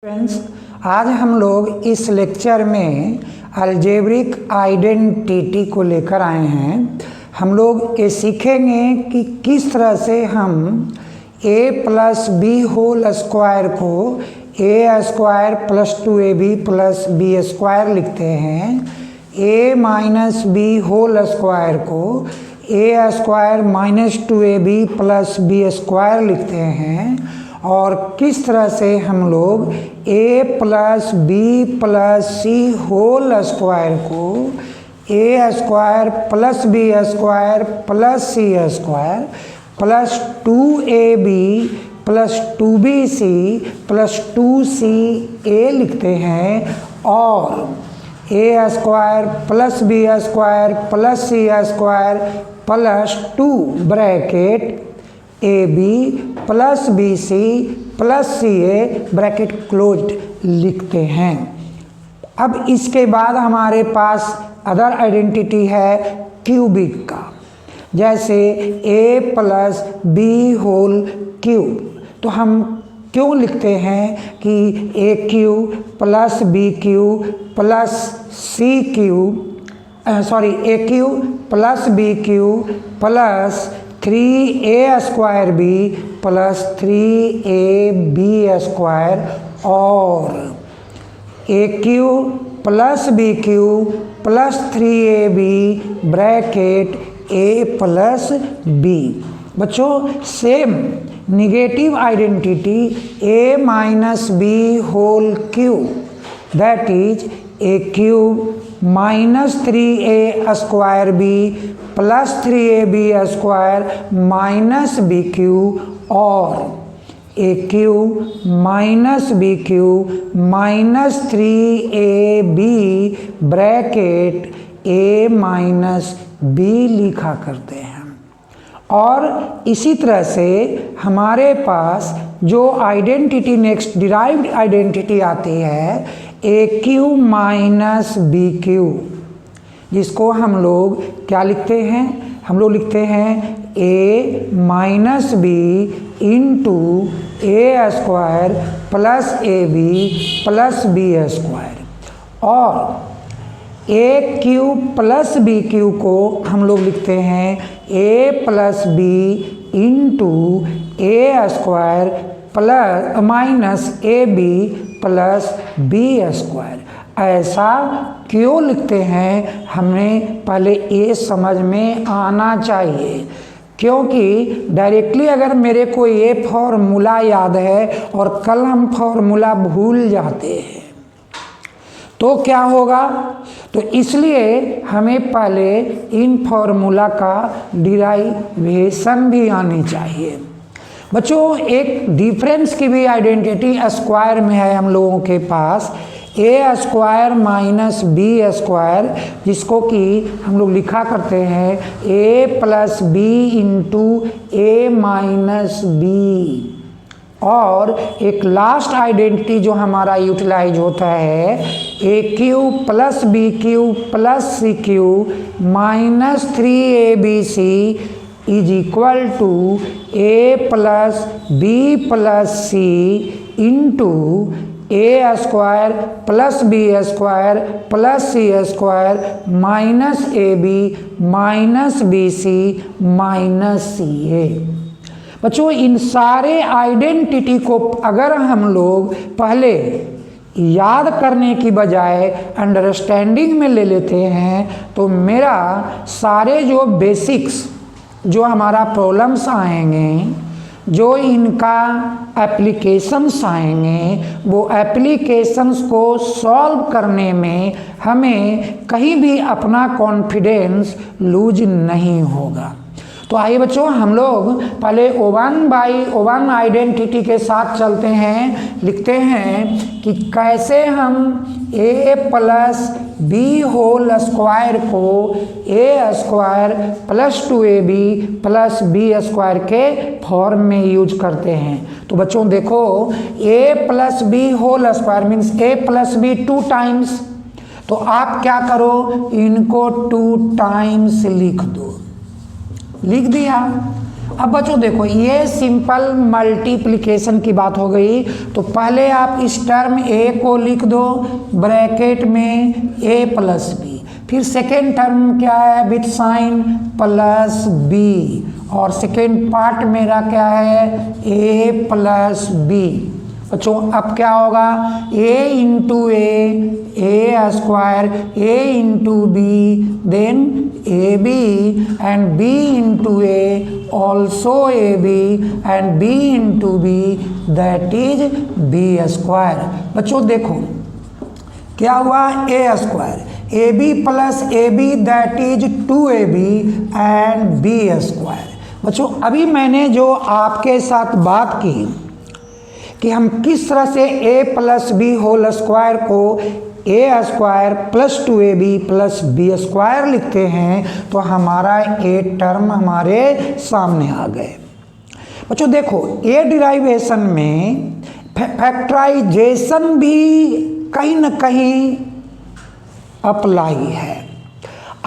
Friends, आज हम लोग इस लेक्चर में अलजेब्रिक आइडेंटिटी को लेकर आए हैं। हम लोग ये सीखेंगे कि किस तरह से हम a plus b whole square को a square plus 2ab plus B square लिखते हैं, a minus b whole square को a square minus 2ab plus B square लिखते हैं, और किस तरह से हम लोग a plus b plus c whole square को a square plus B square plus c square plus 2ab plus 2bc plus 2ca लिखते हैं, और a square plus B square plus c square plus 2 bracket AB plus BC plus CA bracket closed लिखते हैं। अब इसके बाद हमारे पास अदर आइडेंटिटी है क्यूबिक का, जैसे A plus b whole cube. तो हम क्यों लिखते हैं कि a cube plus b cube plus c cube a cube plus b cube plus 3a square b plus 3ab square और a cube plus b cube plus 3ab bracket a plus b. बच्चों, same negative identity a minus b whole cube, that is a cube minus 3a square b plus 3ab square minus b cube और a cube minus b cube minus 3ab bracket a minus b लिखा करते हैं। और इसी तरह से हमारे पास जो आइडेंटिटी नेक्स्ट डिराइव्ड आइडेंटिटी आती है a cube minus b Q, जिसको हम लोग क्या लिखते हैं? हम लोग लिखते हैं a minus b into A square plus a b plus B square, और a cube plus b cube को हम लोग लिखते हैं a plus b into A square plus minus a b plus B square. ऐसा क्यों लिखते हैं, हमें पहले ये समझ में आना चाहिए, क्योंकि डायरेक्टली अगर मेरे को ये फॉर्मूला याद है और कल हम फॉर्मूला भूल जाते हैं तो क्या होगा। तो इसलिए हमें पहले इन फॉर्मूला का डिराइवेशन भी आनी चाहिए। बच्चों, एक डिफरेंस की भी आइडेंटिटी स्क्वायर में है हम लोगों के पास, a square minus b square, जिसको कि हम लोग लिखा करते हैं a plus b into a minus b. और एक लास्ट आइडेंटिटी जो हमारा यूटिलाइज होता है a cube plus b cube plus c cube minus 3abc is equal to a plus b plus c into A square plus B square plus c square minus a b minus b c minus c a. बच्चों, इन सारे identity को अगर हम लोग पहले याद करने की बजाय अंडरस्टैंडिंग में ले लेते हैं तो मेरा सारे जो बेसिक्स जो हमारा प्रॉब्लम्स आएंगे, जो इनका एप्लीकेशंस आएंगे, वो एप्लीकेशंस को सॉल्व करने में हमें कहीं भी अपना कॉन्फिडेंस लूज नहीं होगा। तो आइए बच्चों, हम लोग पहले O1/O1 आइडेंटिटी के साथ चलते हैं। लिखते हैं कि कैसे हम a plus b whole square को a square plus 2ab plus B square के फॉर्म में यूज करते हैं। तो बच्चों देखो, a plus b whole square means a plus b 2 times, तो आप क्या करो, इनको 2 टाइम्स लिख दो। लिख दिया। अब बच्चों देखो, ये सिंपल मल्टीप्लिकेशन की बात हो गई। तो पहले आप इस टर्म ए को लिख दो ब्रैकेट में a प्लस बी, फिर सेकेंड टर्म क्या है विथ साइन प्लस बी, और सेकेंड पार्ट मेरा क्या है a प्लस बी। बच्चों अब क्या होगा, a into A square, a into b, then a b, and b into a also a b, and b into b, that is b square. बच्चों देखो क्या हुआ, a square, a b plus a b that is 2ab and b square. बच्चों अभी मैंने जो आपके साथ बात की कि हम किस तरह से a plus b whole square को a square plus 2ab plus B square लिखते हैं, तो हमारा ए टर्म हमारे सामने आ गए। बच्चों देखो, ए डिराइवेशन में फैक्टराइजेशन भी कहीं ना कहीं अप्लाई है।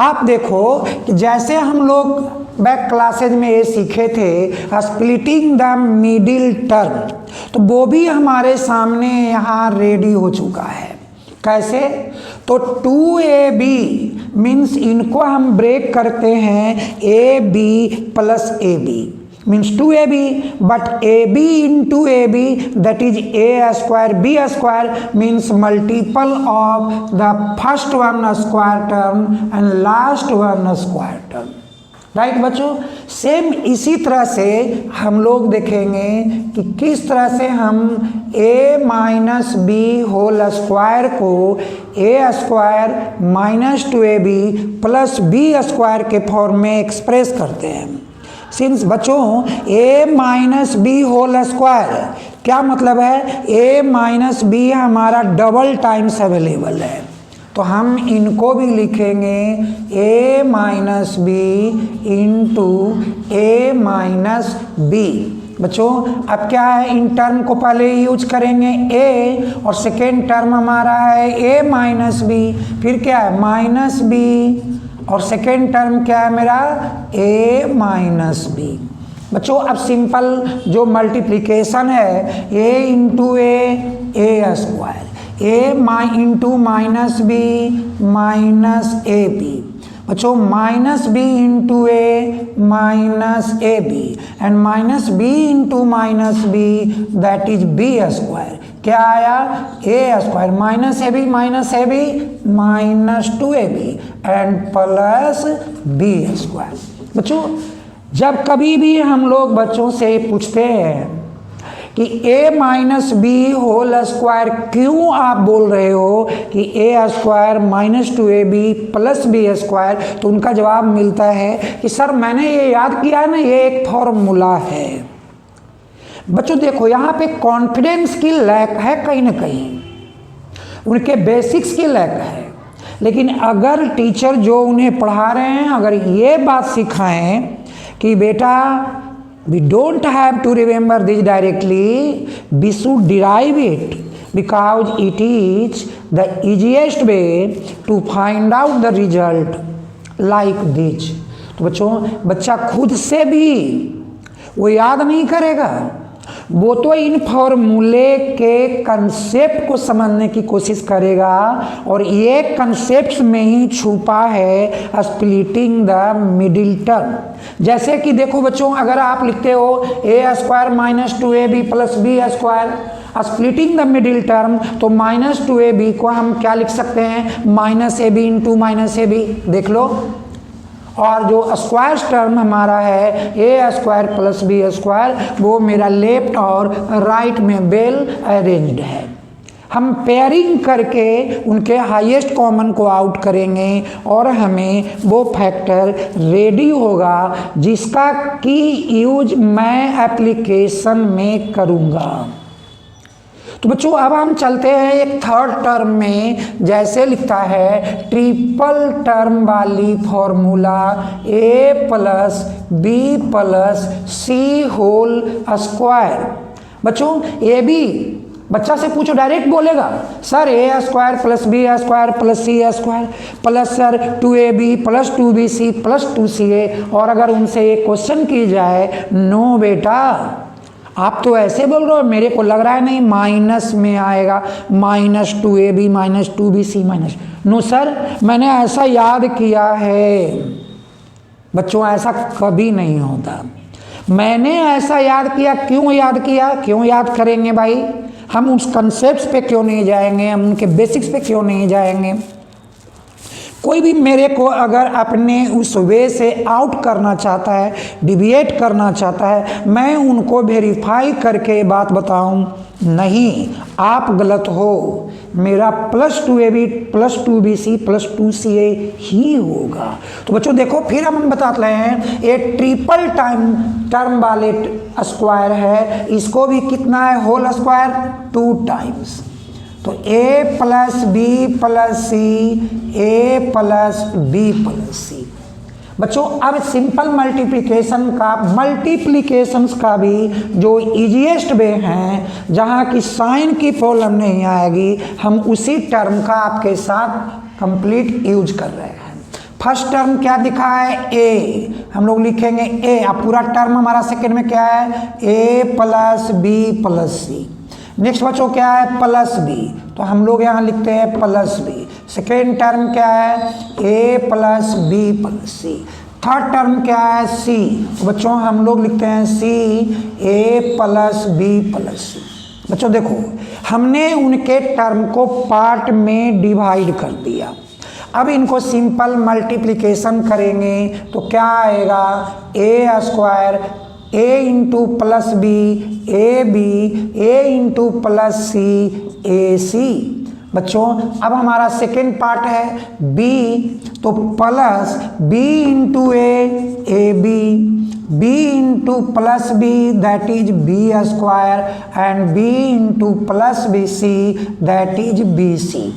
आप देखो कि जैसे हम लोग बैक क्लासेज में ये सीखे थे स्प्लिटिंग द मिडिल टर्म, तो वो भी हमारे सामने यहाँ रेडी हो चुका है। कैसे, तो 2ab मीन्स इनको हम ब्रेक करते हैं ab plus ab means 2ab, but ab into ab that is a square b square means multiple of the first one square term and last one square term. Right बच्चों, same इसी तरह से हम लोग देखेंगे कि किस तरह से हम a minus b whole square को a square minus 2ab plus B square के फॉर्म में एक्सप्रेस करते हैं। सिंस बच्चों a minus b whole square क्या मतलब है, a माइनस बी हमारा डबल टाइम्स अवेलेबल है, तो हम इनको भी लिखेंगे a minus b into a minus b. बच्चों अब क्या है, इन टर्म को पहले यूज करेंगे a, और सेकेंड टर्म हमारा है a माइनस बी, फिर क्या है माइनस बी, और सेकेंड टर्म क्या है मेरा a माइनस बी। बच्चों अब सिंपल जो मल्टीप्लिकेशन है a into A square, a into minus b minus a b. बच्चों minus b into a minus a b, and minus b into minus b that is b square. क्या आया, a square minus a b minus 2ab and plus B square. बच्चों जब कभी भी हम लोग बच्चों से पूछते हैं कि a minus b whole square क्यों आप बोल रहे हो कि a square minus 2ab plus B square, तो उनका जवाब मिलता है कि सर मैंने ये याद किया है ना, ये एक फॉर्मूला है। बच्चों देखो यहाँ पे कॉन्फिडेंस की लैक है, कहीं ना कहीं उनके बेसिक्स की लैक है, लेकिन अगर टीचर जो उन्हें पढ़ा रहे हैं अगर ये बात सिखाएं कि बेटा we don't have to remember this directly, we should derive it because it is the easiest way to find out the result like this। तो बच्चों बच्चा खुद से भी वो याद नहीं करेगा, वो तो इन फॉर्मूले के कंसेप्ट को समझने की कोशिश करेगा, और ये कंसेप्ट में ही छुपा है स्प्लिटिंग द मिडिल टर्म। जैसे कि देखो बच्चों, अगर आप लिखते हो a square minus 2ab plus B square splitting the middle term, तो माइनस 2ab को हम क्या लिख सकते हैं, minus a b into minus a b, देख लो। और जो स्क्वायर टर्म हमारा है a square plus B square, वो मेरा लेफ्ट और राइट में वेल अरेंज्ड है। हम पेयरिंग करके उनके हाईएस्ट कॉमन को आउट करेंगे और हमें वो फैक्टर रेडी होगा जिसका की यूज मैं एप्लीकेशन में करूँगा। तो बच्चों अब हम चलते हैं एक थर्ड टर्म में, जैसे लिखता है ट्रिपल टर्म वाली formula a plus b plus c whole square. बच्चों ए बी बच्चा से पूछो डायरेक्ट बोलेगा sir a square plus B square plus c square plus sir 2ab plus 2bc plus 2ca। और अगर उनसे एक क्वेश्चन की जाए, नो बेटा आप तो ऐसे बोल रहे हो, मेरे को लग रहा है नहीं माइनस में आएगा, minus 2ab minus 2bc minus. No sir मैंने ऐसा याद किया है। बच्चों ऐसा कभी नहीं होता। मैंने ऐसा याद किया, क्यों याद किया, क्यों याद करेंगे भाई? हम उस कंसेप्ट पे क्यों नहीं जाएंगे, हम उनके बेसिक्स पे क्यों नहीं जाएंगे? कोई भी मेरे को अगर अपने उस वे से आउट करना चाहता है, डिविएट करना चाहता है, मैं उनको वेरीफाई करके बात बताऊं, नहीं आप गलत हो, मेरा plus 2ab plus 2bc plus 2ca ही होगा। तो बच्चों देखो फिर हम बता रहे हैं, ये ट्रिपल टाइम टर्म वाले स्क्वायर है, इसको भी कितना है होल स्क्वायर 2 टाइम्स। तो a plus b plus c, a plus b plus c. बच्चों अब सिंपल मल्टीप्लिकेशन का भी जो इजीएस्ट वे हैं, जहाँ की साइन की प्रॉब्लम नहीं आएगी, हम उसी टर्म का आपके साथ कंप्लीट यूज कर रहे हैं। फर्स्ट टर्म क्या दिखा है a, हम लोग लिखेंगे a। अब पूरा टर्म हमारा सेकेंड में क्या है a plus b plus c. Next बच्चों क्या है प्लस बी, तो हम लोग यहाँ लिखते हैं प्लस बी। सेकेंड टर्म क्या है a plus b plus c. Third term क्या है c, तो बच्चों हम लोग लिखते हैं c a plus b plus c. बच्चों देखो हमने उनके टर्म को पार्ट में डिवाइड कर दिया। अब इनको सिंपल मल्टीप्लिकेशन करेंगे तो क्या आएगा a square a into plus b a b, a into plus c a c. बच्चों अब हमारा सेकेंड पार्ट है b, तो plus b into a b, b into plus b that is b square and b into plus b c that is b c.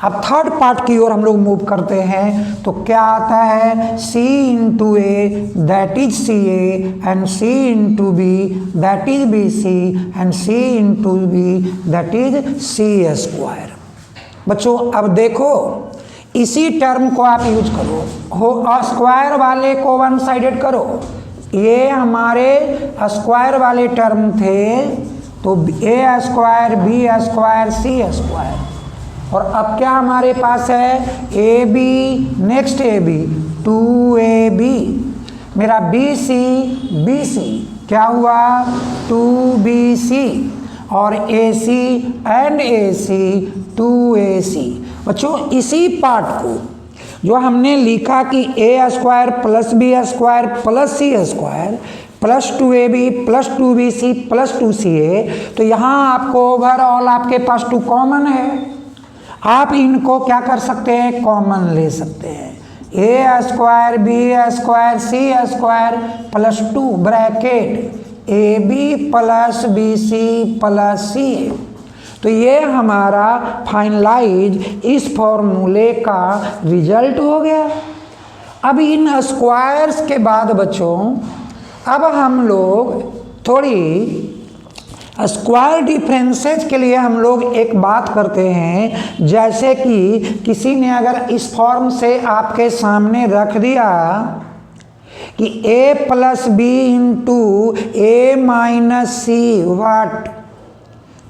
अब third part की ओर हम लोग move करते हैं तो क्या आता है c into a that is c a and c into b that is b c and c into b that is c square. बच्चों अब देखो इसी टर्म को आप यूज करो, हो स्क्वायर वाले को वन साइडेड करो। ये हमारे स्क्वायर वाले टर्म थे, तो a square b square c square. और अब क्या हमारे पास है a b, next a b 2ab, मेरा बी सी क्या हुआ 2bc और ac एंड ac 2ac। बच्चों इसी पार्ट को जो हमने लिखा कि a square plus B square plus c square plus 2ab plus 2bc plus 2ca, तो यहाँ आपको ओवरऑल आपके पास 2 कॉमन है। आप इनको क्या कर सकते हैं कॉमन ले सकते हैं, a square b square c square plus 2 bracket a b plus b c plus c. तो ये हमारा फाइनलाइज इस फॉर्मूले का रिजल्ट हो गया। अब इन स्क्वायर्स के बाद बच्चों अब हम लोग थोड़ी स्क्वायर डिफरेंसेस के लिए हम लोग एक बात करते हैं। जैसे कि किसी ने अगर इस फॉर्म से आपके सामने रख दिया कि a plus b into a minus c what,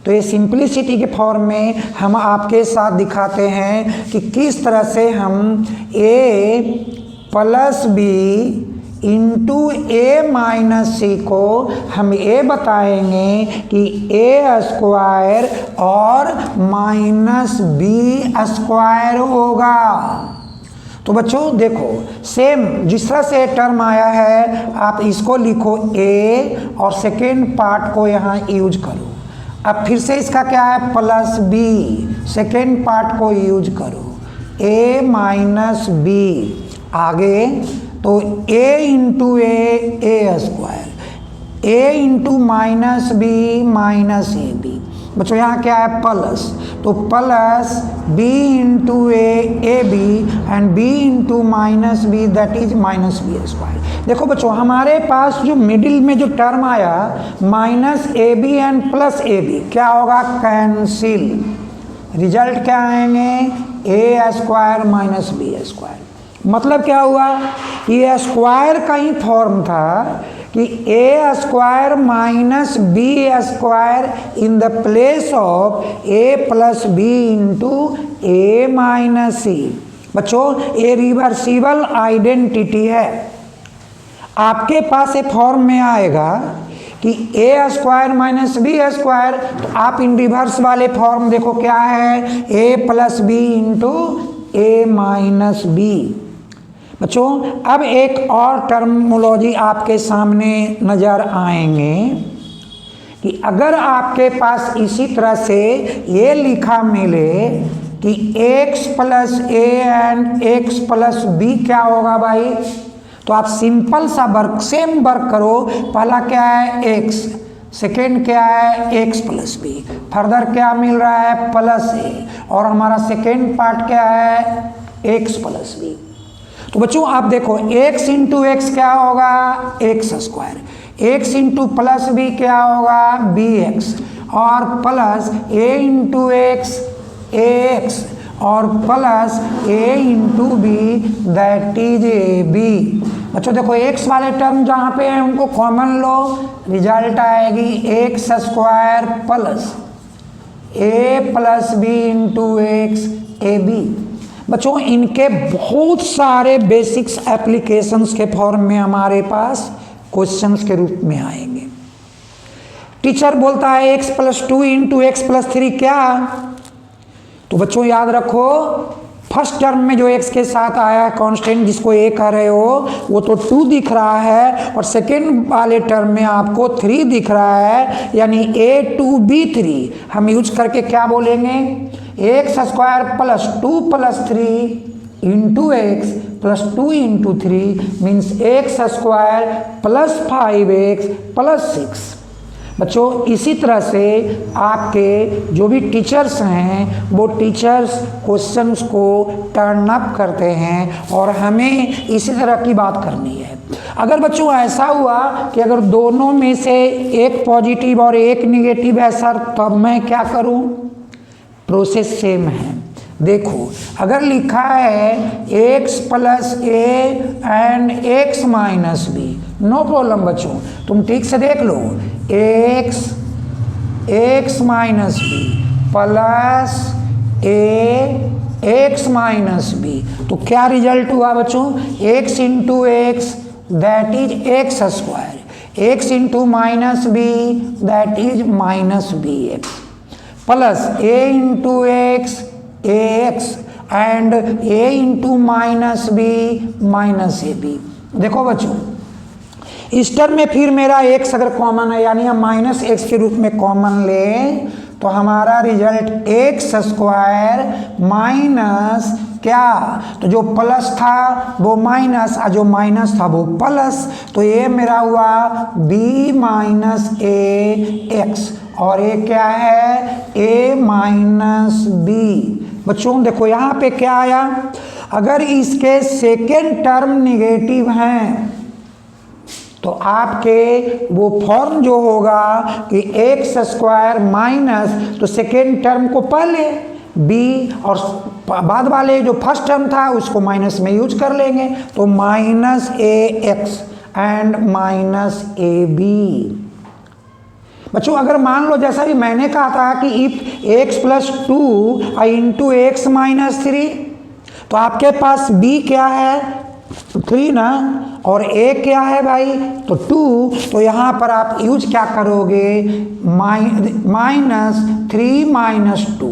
तो ये सिंप्लिसिटी के फॉर्म में हम आपके साथ दिखाते हैं कि किस तरह से हम a plus b into a minus c को हम ये बताएंगे कि ए स्क्वायर और माइनस बी स्क्वायर होगा। तो बच्चों देखो सेम जिस तरह से टर्म आया है आप इसको लिखो a और सेकेंड पार्ट को यहाँ यूज करो। अब फिर से इसका क्या है प्लस बी, सेकेंड पार्ट को यूज करो a माइनस बी। आगे तो a into A square, a into minus b minus a b. बच्चों यहाँ क्या है प्लस, तो plus b into a b and b into minus b that is minus b square. देखो बच्चों हमारे पास जो मिडिल में जो टर्म आया minus a b and plus a b क्या होगा, कैंसिल। रिजल्ट क्या आएंगे, a square minus b square. मतलब क्या हुआ, ये स्क्वायर का ही फॉर्म था कि a square minus b square in the place of a plus b into a minus c. बच्चों ये रिवर्सिबल आइडेंटिटी है। आपके पास ये फॉर्म में आएगा कि a square minus b square, तो आप इन रिवर्स वाले फॉर्म देखो क्या है, a plus b into a minus b. बच्चों अब एक और टर्मोलॉजी आपके सामने नज़र आएंगे कि अगर आपके पास इसी तरह से ये लिखा मिले कि x plus a and x plus b क्या होगा भाई, तो आप सिंपल सा वर्क सेम वर्क करो। पहला क्या है x, सेकेंड क्या है x प्लस बी, फर्दर क्या मिल रहा है प्लस ए, और हमारा सेकेंड पार्ट क्या है x प्लस बी। तो बच्चों आप देखो x इंटू एक्स क्या होगा x square, x into plus b क्या होगा बी एक्स, और plus a into x a x, और plus a into b that is A b. बच्चों देखो x वाले टर्म जहाँ पे हैं उनको कॉमन लो, रिजल्ट आएगी x square plus a plus b into x a b. बच्चों इनके बहुत सारे बेसिक्स एप्लीकेशंस के फॉर्म में हमारे पास क्वेश्चंस के रूप में आएंगे। टीचर बोलता है x plus 2 into x plus 3 क्या, तो बच्चों याद रखो फर्स्ट टर्म में जो x के साथ आया है कांस्टेंट जिसको a कह रहे हो वो तो 2 दिख रहा है, और सेकेंड वाले टर्म में आपको 3 दिख रहा है, यानी a2b3 हम यूज करके क्या बोलेंगे, x square plus 2 plus 3 into x plus 2 into 3 means x square plus 5x plus 6। बच्चों इसी तरह से आपके जो भी टीचर्स हैं वो टीचर्स क्वेश्चंस को टर्न अप करते हैं और हमें इसी तरह की बात करनी है। अगर बच्चों ऐसा हुआ कि अगर दोनों में से एक पॉजिटिव और एक निगेटिव है सर, तब मैं क्या करूं, प्रोसेस सेम है। देखो अगर लिखा है x plus a and x minus b, no problem बच्चों, तुम ठीक से देख लो, x minus b plus x minus b, तो क्या रिजल्ट हुआ बच्चों, x into x that is x square, x into minus b that is minus b x, plus a into x a x and a into minus b minus a b. देखो बच्चों इस term में फिर मेरा x अगर common है यानी हम माइनस एक्स के रूप में कॉमन लें तो हमारा रिजल्ट एक्स स्क्वायर माइनस क्या, तो जो प्लस था वो माइनस और जो माइनस था वो प्लस, तो ये मेरा हुआ b माइनस ए एक्स और ये क्या है a माइनस बी। बच्चों देखो यहाँ पे क्या आया, अगर इसके सेकेंड टर्म निगेटिव हैं तो आपके वो फॉर्म जो होगा कि एक्स स्क्वायर माइनस, तो सेकेंड टर्म को पहले b और बाद वाले जो फर्स्ट टर्म था उसको माइनस में यूज कर लेंगे, तो minus a x and minus a b. बच्चों अगर मान लो जैसा भी मैंने कहा था कि if x plus 2 into x minus 3, तो आपके पास b क्या है 3 ना, और a क्या है भाई तो 2, तो यहाँ पर आप यूज क्या करोगे minus 3 minus 2,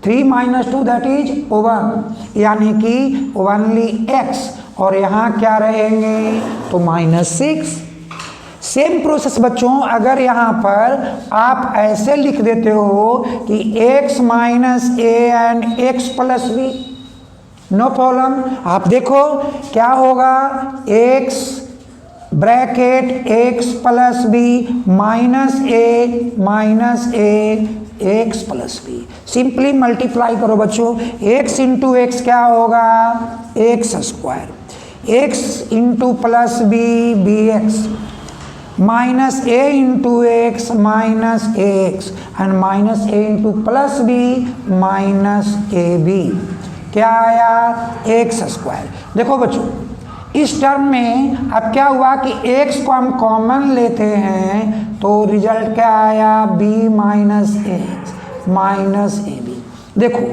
3 minus 2 that is 1, यानी कि ओनली x, और यहाँ क्या रहेंगे तो माइनस 6। सेम प्रोसेस बच्चों अगर यहाँ पर आप ऐसे लिख देते हो कि x minus a and x plus b, no problem. आप देखो क्या होगा x bracket x plus b minus a x plus b. Simply multiply करो बच्चों, एक्स इंटू एक्स क्या होगा, x square, x into plus b b x, minus a into x minus a x, and minus a into plus b minus a b, क्या आया, x square. देखो बच्चों इस term में अब क्या हुआ कि x को हम कॉमन लेते हैं तो रिजल्ट क्या आया, b minus x minus a b. देखो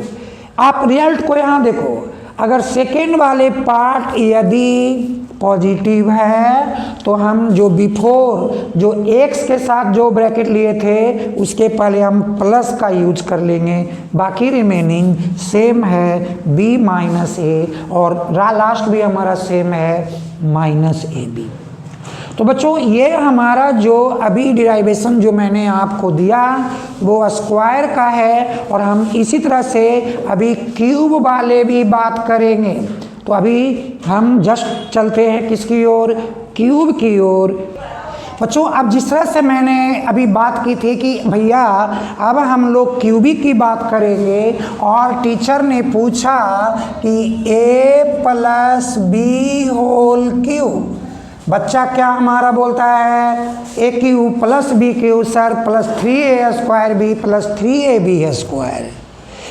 आप रिजल्ट को यहाँ देखो, अगर सेकेंड वाले पार्ट यदि पॉजिटिव है तो हम जो बिफोर जो x के साथ जो ब्रैकेट लिए थे उसके पहले हम प्लस का यूज कर लेंगे, बाकी रिमेनिंग सेम है b माइनस ए, और लास्ट भी हमारा सेम है माइनस ए बी। तो बच्चों ये हमारा जो अभी डिराइवेशन जो मैंने आपको दिया वो स्क्वायर का है, और हम इसी तरह से अभी क्यूब वाले भी बात करेंगे। तो अभी हम जस्ट चलते हैं किसकी ओर, क्यूब की ओर। बच्चों अब जिस तरह से मैंने अभी बात की थी कि भैया अब हम लोग क्यूबिक की बात करेंगे, और टीचर ने पूछा कि a plus b whole cube, बच्चा क्या हमारा बोलता है, a cube plus b cube sir plus 3a square b plus 3ab square,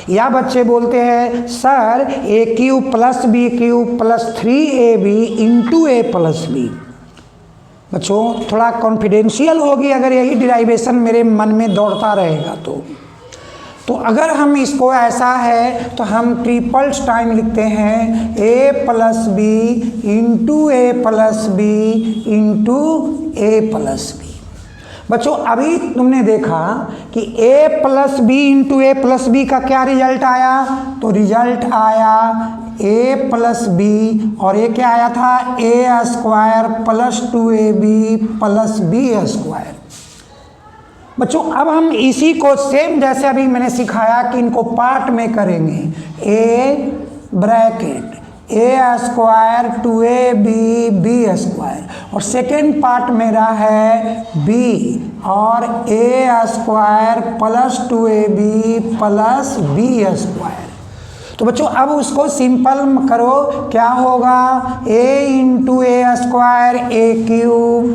या बच्चे बोलते हैं sir a cube plus b cube plus 3ab into a plus b. बच्चों थोड़ा कॉन्फिडेंशियल होगी अगर यही डिराइवेशन मेरे मन में दौड़ता रहेगा तो अगर हम इसको ऐसा है तो हम ट्रिपल्स टाइम लिखते हैं a plus b into a plus b into a plus b. बच्चों अभी तुमने देखा कि a plus b into a plus b का क्या रिजल्ट आया, तो रिजल्ट आया a प्लस बी, और ये क्या आया था, a square plus 2ab plus B square. बच्चों अब हम इसी को सेम जैसे अभी मैंने सिखाया कि इनको पार्ट में करेंगे, a bracket A square 2ab B square, और सेकेंड पार्ट मेरा है b और A square plus 2ab plus B square. तो बच्चों अब उसको सिंपल करो, क्या होगा, a into A square A cube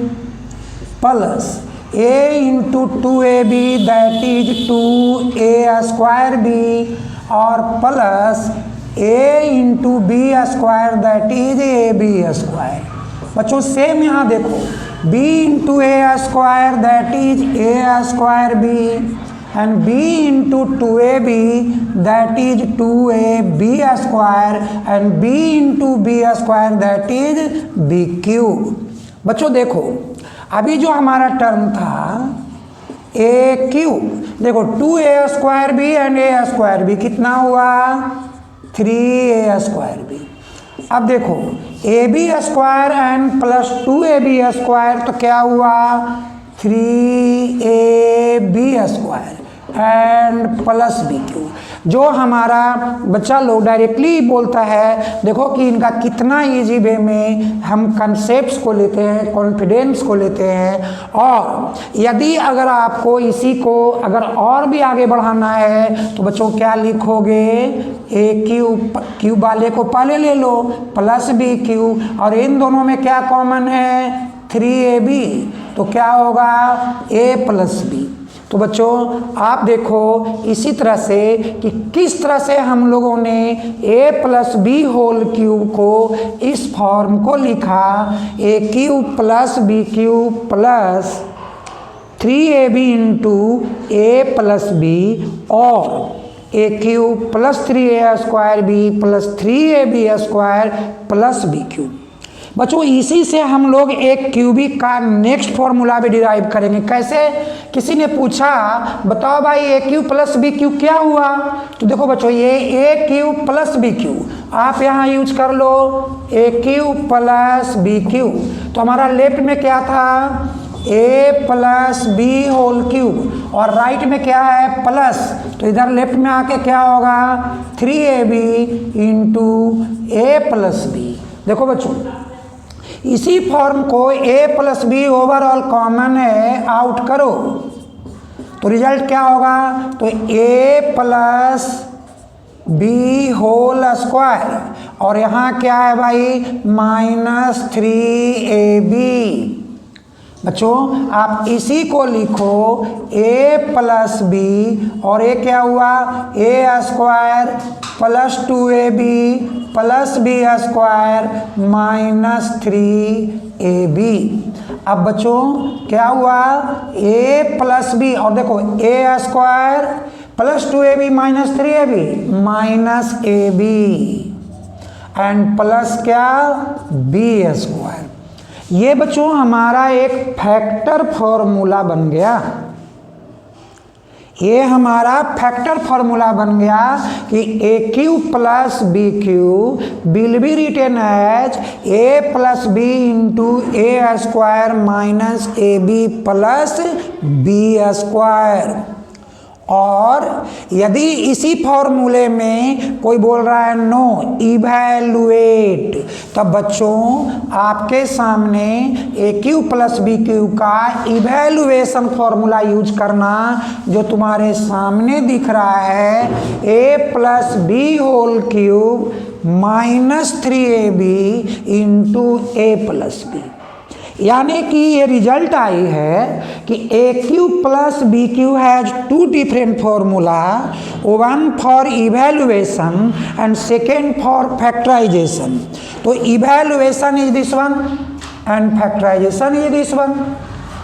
plus a into 2ab that is 2a square B, और plus a into B square that is A B square. बच्चों same यहाँ देखो, b into A square that is A square b, and b into 2ab that is 2ab square, and b into B square that is b cube. बच्चों देखो अभी जो हमारा term था ए cube, देखो 2a square b and a square b कितना हुआ, 3a square b. अब देखो a B square and plus 2ab square तो क्या हुआ, 3ab square and plus b cube. जो हमारा बच्चा लोग डायरेक्टली बोलता है, देखो कि इनका कितना इजी वे में हम कंसेप्ट्स को लेते हैं, कॉन्फिडेंस को लेते हैं। और यदि अगर आपको इसी को अगर और भी आगे बढ़ाना है तो बच्चों क्या लिखोगे, ए क्यूब वाले को पहले ले लो प्लस बी क्यूब, और इन दोनों में क्या कॉमन है, 3ab, तो क्या होगा a प्लस बी। तो बच्चों आप देखो इसी तरह से कि किस तरह से हम लोगों ने a plus b whole cube को इस फॉर्म को लिखा, a cube plus b cube plus 3ab into a plus b, और a cube plus 3a square b plus 3ab square plus b cube. बच्चों इसी से हम लोग एक क्यूबिक का नेक्स्ट फॉर्मूला भी डिराइव करेंगे। कैसे, किसी ने पूछा बताओ भाई ए क्यूब प्लस बी क्यूब क्या हुआ, तो देखो बच्चों ये ए क्यूब प्लस बी क्यूब आप यहाँ यूज कर लो, ए क्यूब प्लस बी क्यूब। तो हमारा लेफ्ट में क्या था, ए प्लस बी होल क्यूब, और राइट में क्या है प्लस, तो इधर लेफ्ट में आके क्या होगा 3ab into a plus B. देखो बच्चों इसी फॉर्म को a plus b overall common है, आउट करो तो रिजल्ट क्या होगा, तो a plus b whole square, और यहाँ क्या है भाई, -3ab। बच्चों आप इसी को लिखो a प्लस बी, और ये क्या हुआ, a square plus 2ab plus B square -3ab। अब बच्चों क्या हुआ, a प्लस बी, और देखो a square plus 2ab -3ab -ab and plus क्या, बी स्क्वायर। ये बच्चों हमारा एक फैक्टर फॉर्मूला बन गया, ये हमारा फैक्टर फॉर्मूला बन गया कि a cube plus b cube will be written as a plus b into A square minus a b plus B square. और यदि इसी फॉर्मूले में कोई बोल रहा है नो इवैल्यूएट, तब बच्चों आपके सामने a cube plus b cube का इवैल्यूएशन फॉर्मूला यूज करना, जो तुम्हारे सामने दिख रहा है, a plus b whole cube -3ab into a plus b. यानी कि ये रिजल्ट आई है कि a cube plus b cube has two different formula, one for evaluation and second for factorization. तो evaluation is this one and factorization is this one.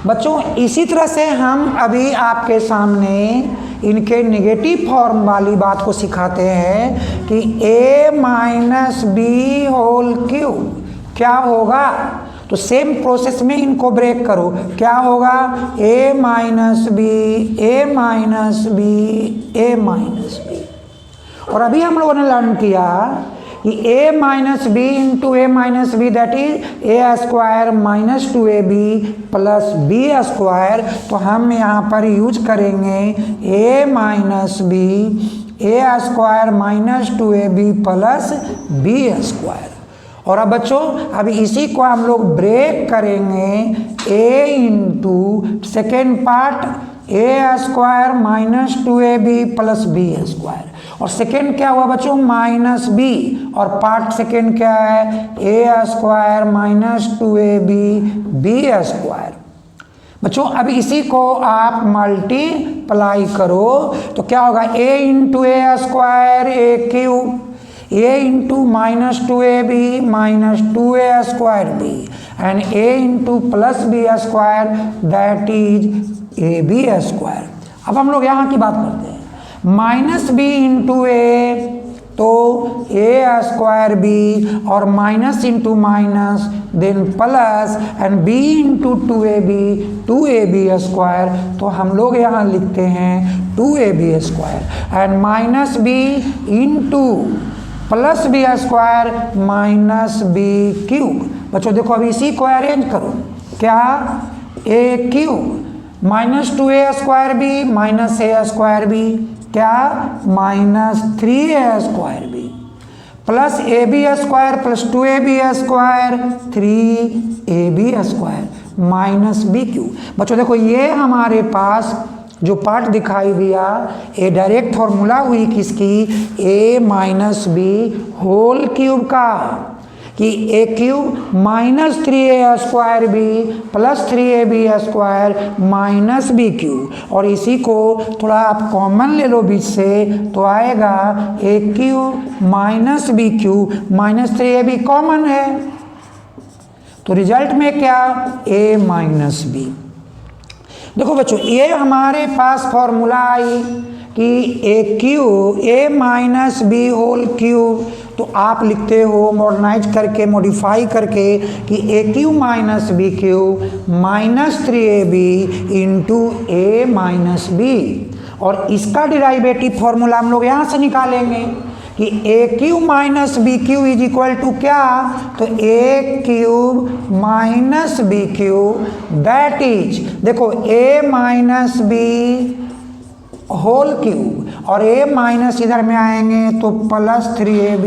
बच्चों इसी तरह से हम अभी आपके सामने इनके नेगेटिव फॉर्म वाली बात को सिखाते हैं कि a minus b whole cube क्या होगा। तो सेम प्रोसेस में इनको ब्रेक करो, क्या होगा, a minus b, a minus b, a minus b. और अभी हम लोगों ने लर्न किया कि a minus b into a minus b that is A square minus 2ab plus B square. तो हम यहाँ पर यूज करेंगे a minus b, a square minus 2ab plus B square. और अब बच्चों अभी इसी को हम लोग ब्रेक करेंगे, a इंटू second part a square minus 2ab plus B square, और सेकेंड क्या हुआ बच्चों, माइनस बी, और पार्ट सेकेंड क्या है, a square minus 2ab B square. बच्चों अब इसी को आप मल्टीप्लाई करो तो क्या होगा, a into A square A cube, a into -2ab minus 2a square b and a into plus B square that is ab square. अब हम लोग यहाँ की बात करते हैं, माइनस बी इंटू ए तो a स्क्वायर b और minus into minus then plus and b into 2ab square. तो हम लोग यहाँ लिखते हैं 2ab square and minus b into plus B square minus b cube. बच्चों देखो अभी इसी को अरेंज करो, क्या, a cube minus 2a square b minus a square b, क्या, -3a square b plus a B square plus 2ab square 3ab square minus b cube. बच्चों देखो ये हमारे पास जो पार्ट दिखाई दिया, ए डायरेक्ट फॉर्मूला हुई किसकी, a minus b whole cube का, कि a cube minus 3a square b plus 3ab square minus b cube. और इसी को थोड़ा आप कॉमन ले लो बीच से, तो आएगा a cube minus b cube minus 3ab common है, तो रिजल्ट में क्या, a माइनस बी। देखो बच्चों ये हमारे पास फॉर्मूला आई कि a cube a minus b whole cube, तो आप लिखते हो मॉडर्नाइज करके मॉडिफाई करके कि a cube minus b cube minus 3ab into a minus b. और इसका डिराइवेटिव फॉर्मूला हम लोग यहाँ से निकालेंगे कि a cube minus b cube is equal to क्या, तो a cube minus b cube that is, देखो a minus b whole cube और ए माइनस इधर में आएंगे तो plus 3ab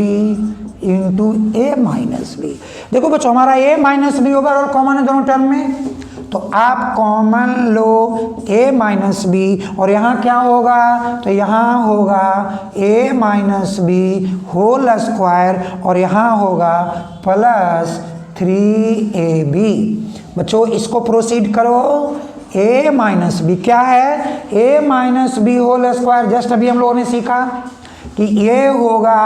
into a minus b. देखो बच्चों हमारा a minus b overall common है दोनों टर्म में, तो आप कॉमन लो a माइनस बी, और यहाँ क्या होगा, तो यहाँ होगा a minus b whole square, और यहाँ होगा प्लस 3ab। बच्चों इसको प्रोसीड करो, a माइनस बी क्या है, a minus b whole square, just अभी हम लोगों ने सीखा कि ये होगा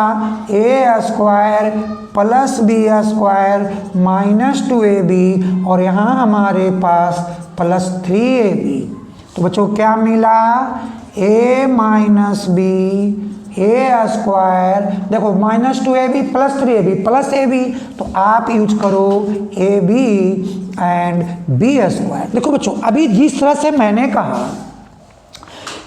a square plus B square minus 2ab, और यहाँ हमारे पास प्लस 3ab। तो बच्चों क्या मिला, a minus b a square, देखो minus 2ab plus 3ab plus ab, तो आप यूज करो ab एंड b स्क्वायर। देखो बच्चों अभी जिस तरह से मैंने कहा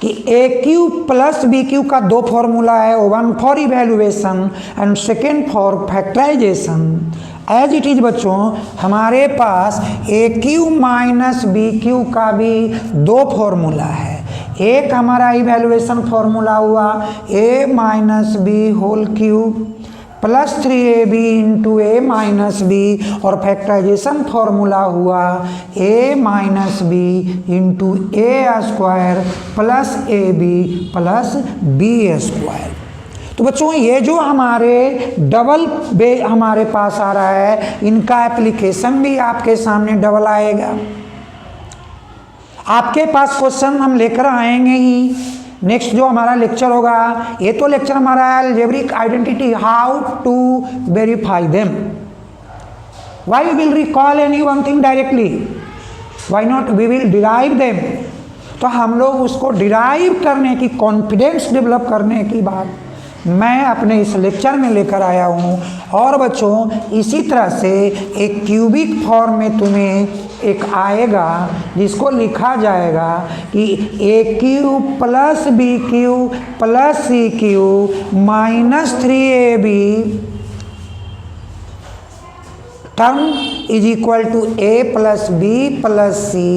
कि a cube plus b cube का दो फॉर्मूला है, one for evaluation and second for factorisation, as it is बच्चों हमारे पास a cube minus b cube का भी दो फॉर्मूला है। एक हमारा इवेल्युएशन फॉर्मूला हुआ a minus b whole cube plus 3ab into a minus b, और फैक्टराइजेशन फॉर्मूला हुआ a minus b into A square plus a b plus B square. तो बच्चों ये जो हमारे डबल बे हमारे पास आ रहा है, इनका एप्लीकेशन भी आपके सामने डबल आएगा। आपके पास क्वेश्चन हम लेकर आएंगे ही। नेक्स्ट जो हमारा लेक्चर होगा, ये तो लेक्चर हमारा है algebraic identity, how to verify them, why we will recall any one thing directly, why not we will derive them. तो हम लोग उसको डिराइव करने की, कॉन्फिडेंस डेवलप करने की बात मैं अपने इस लेक्चर में लेकर आया हूँ। और बच्चों इसी तरह से एक क्यूबिक फॉर्म में तुम्हें एक आएगा जिसको लिखा जाएगा कि a cube plus b cube plus c cube minus 3ab term is equal to a plus b plus c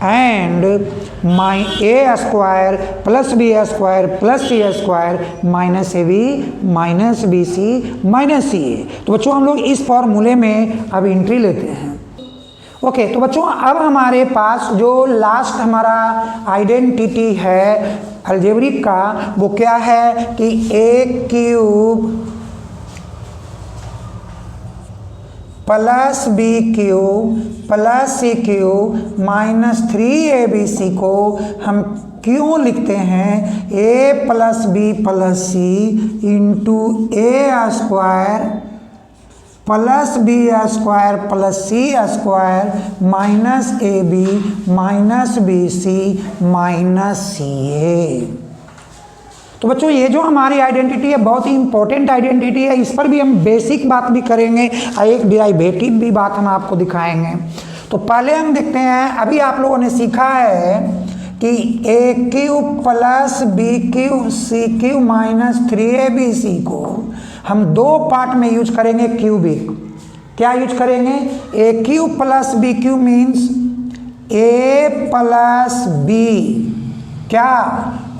and a square plus B square plus c square minus a b minus b c minus c a. तो बच्चों हम लोग इस फॉर्मूले में अब entry लेते हैं। ओके तो बच्चों अब हमारे पास जो लास्ट हमारा आइडेंटिटी है अलजेब्रिक का, वो क्या है कि a cube plus b cube plus c cube minus 3abc को हम क्यों लिखते हैं, a plus b plus c into A square plus B square plus c square minus a b minus b c minus c a. तो बच्चों ये जो हमारी आइडेंटिटी है बहुत ही इंपॉर्टेंट आइडेंटिटी है, इस पर भी हम बेसिक बात भी करेंगे और एक डिराइवेटिव भी बात हम आपको दिखाएंगे। तो पहले हम देखते हैं, अभी आप लोगों ने सीखा है कि a cube plus b cube C cube minus 3abc को हम दो पार्ट में यूज करेंगे क्यूबिक। क्या यूज करेंगे, a cube plus b cube means a plus b क्या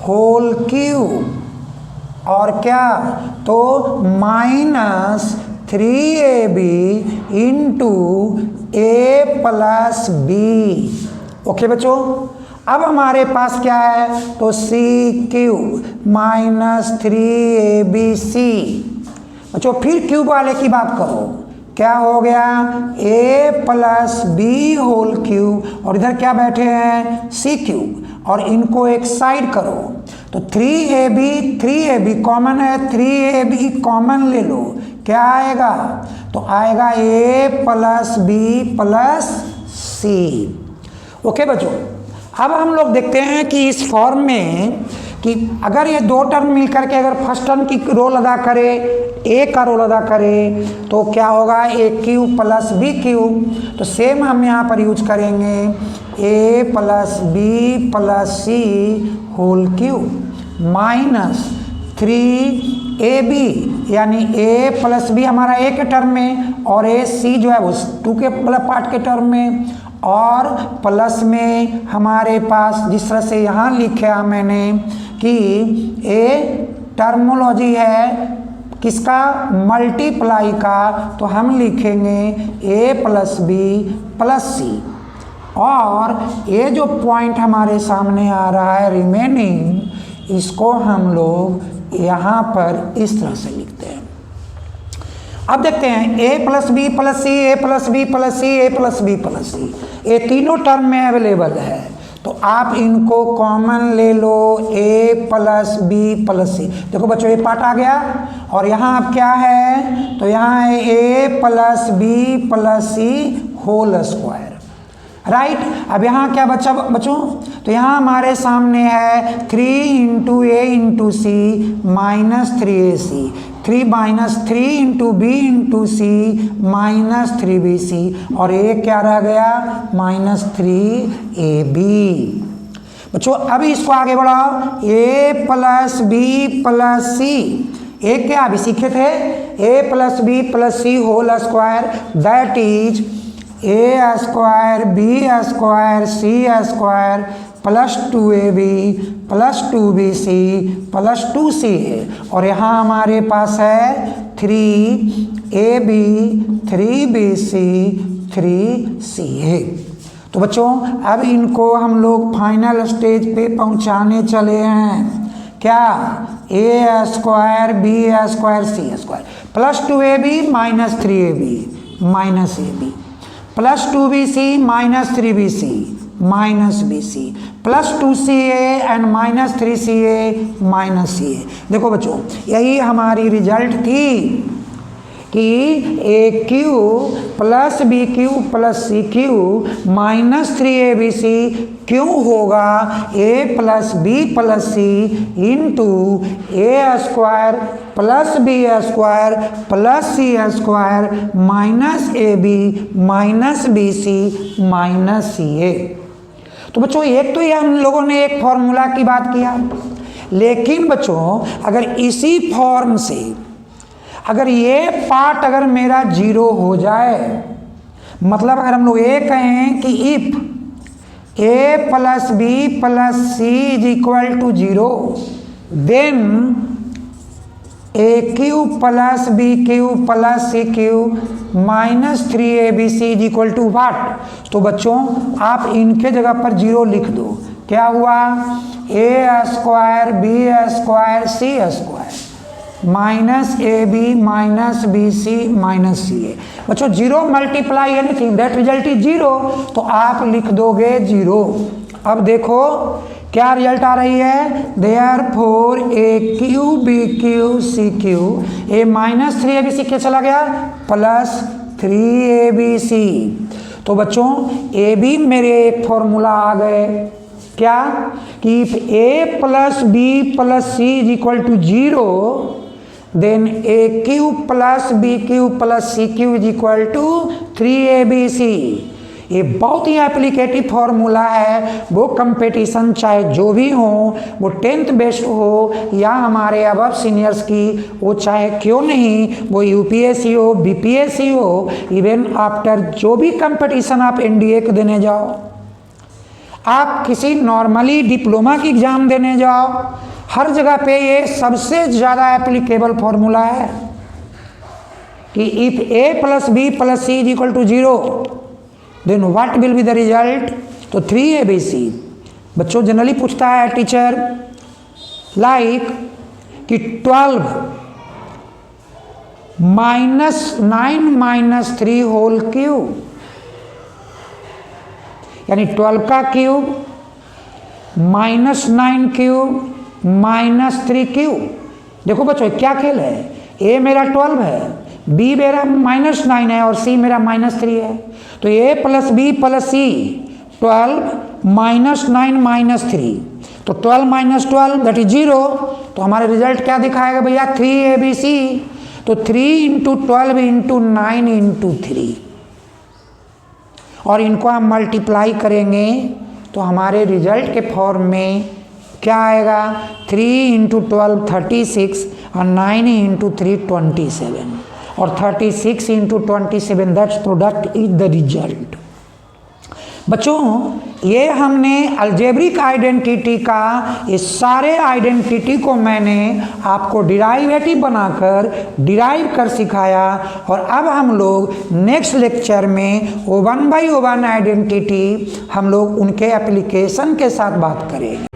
होल क्यूब, और क्या तो minus 3ab into a plus b. Okay बच्चों, अब हमारे पास क्या है तो सी क्यूब माइनस 3abc। बच्चों फिर क्यूब वाले की बात करो, क्या हो गया ए प्लस बी होल क्यूब, और इधर क्या बैठे हैं सी क्यूब, और इनको एक साइड करो तो 3ab कॉमन है, 3ab कॉमन ले लो, क्या आएगा तो आएगा ए प्लस बी प्लस सी। ओके बच्चों, अब हम लोग देखते हैं कि इस फॉर्म में कि अगर ये दो टर्म मिलकर के अगर फर्स्ट टर्म की रोल अदा करे, ए का रोल अदा करे, तो क्या होगा ए क्यूब प्लस बी क्यूब। तो सेम हम यहाँ पर यूज करेंगे ए plus b plus c whole cube minus 3ab, यानी ए प्लस बी हमारा ए के टर्म में और ए सी जो है वो 2 के मतलब पार्ट के टर्म में, और प्लस में हमारे पास जिस तरह से यहाँ लिखा मैंने कि ए टर्मोलॉजी है किसका मल्टीप्लाई का, तो हम लिखेंगे ए प्लस बी प्लस सी। और ये जो पॉइंट हमारे सामने आ रहा है रिमेनिंग, इसको हम लोग यहाँ पर इस तरह से लिखते हैं। अब देखते हैं a plus b plus c, a plus b plus c, a plus b plus c, ये तीनों टर्म में अवेलेबल है। तो आप इनको कॉमन ले लो, a प्लस बी प्लस सी। देखो बच्चों ये पार्ट आ गया और यहाँ अब क्या है, तो यहाँ है a plus b plus c whole square, right. अब यहाँ क्या बच्चा बच्चों, तो यहाँ हमारे सामने है 3 into a into c minus 3ac, 3 minus 3 into b into c minus 3bc, और ये क्या रह गया माइनस 3ab। बच्चों अब इसको आगे बढ़ाओ, a plus b plus c, एक क्या अभी सीखे थे, a plus b plus c whole square, that is a square b square c square plus 2ab plus 2bc plus 2ca, और यहाँ हमारे पास है 3ab 3bc 3ca। तो बच्चों अब इनको हम लोग फाइनल स्टेज पे पहुँचाने चले हैं। क्या, a square b square c square plus 2ab minus 3ab minus ab plus 2bc minus 3bc minus bc plus 2ca and minus 3ca minus ca। देखो बच्चों यही हमारी रिजल्ट थी कि a cube plus b cube plus c cube minus 3abc क्यों होगा a plus b plus c into A square plus B square plus c square minus ab minus bc minus ca। तो बच्चों एक तो ये हम लोगों ने एक फॉर्मूला की बात किया, लेकिन बच्चों अगर इसी फॉर्म से अगर ये पार्ट अगर मेरा जीरो हो जाए, मतलब अगर हम लोग ये कहें कि if a plus b plus c is equal to 0 then a cube plus b cube plus c cube minus 3abc is equal to what. तो बच्चों आप इनके जगह पर 0 लिख दो, क्या हुआ a square b square c square minus ab minus bc minus ca। बच्चों 0 multiply anything that result is 0, तो आप लिख दोगे 0। अब देखो क्या रिजल्ट आ रही है, therefore a cube b cube c cube, a minus 3abc क्या चला गया प्लस 3abc। तो बच्चों ए बी मेरे एक फॉर्मूला आ गए, क्या कि if a plus b plus c is equal to 0 then a cube plus b cube plus c cube is equal to 3abc। ये बहुत ही एप्लीकेटिव फॉर्मूला है, वो कंपटीशन चाहे जो भी हो, वो 10th बेस्ड हो या हमारे अबव सीनियर्स की, वो चाहे क्यों नहीं, वो यूपीएससी हो बीपीएससी हो, इवन आफ्टर जो भी कंपटीशन आप एनडीए के देने जाओ, आप किसी नॉर्मली डिप्लोमा की एग्ज़ाम देने जाओ, हर जगह पे ये सबसे ज़्यादा एप्लीकेबल फॉर्मूला है कि if a plus b plus c is equal to 0 then what will be the result, तो 3abc। बच्चों जनरली पूछता है टीचर लाइक कि 12 माइनस 9 माइनस 3 होल क्यूब, यानी 12 का cube minus 9 cube minus 3 cube. देखो बच्चों क्या खेल है, a मेरा 12 है, b मेरा माइनस 9 है और c मेरा माइनस 3 है। तो a plus b plus c 12 minus 9 minus 3, तो 12 माइनस 12 दैट इज 0। तो हमारे रिजल्ट क्या दिखाएगा भैया 3abc। तो 3 इंटू 12 इंटू 9 इंटू 3, और इनको हम मल्टीप्लाई करेंगे तो हमारे रिजल्ट के फॉर्म में क्या आएगा 3 इंटू 12 36 और 9 इंटू 3 27, और 36 into 27 that's product is the result. बच्चों ये हमने अलजेब्रिक आइडेंटिटी का इस सारे आइडेंटिटी को मैंने आपको डिराइवेटिव बनाकर डिराइव कर सिखाया और अब हम लोग नेक्स्ट लेक्चर में O1/O1 आइडेंटिटी हम लोग उनके एप्लीकेशन के साथ बात करेंगे।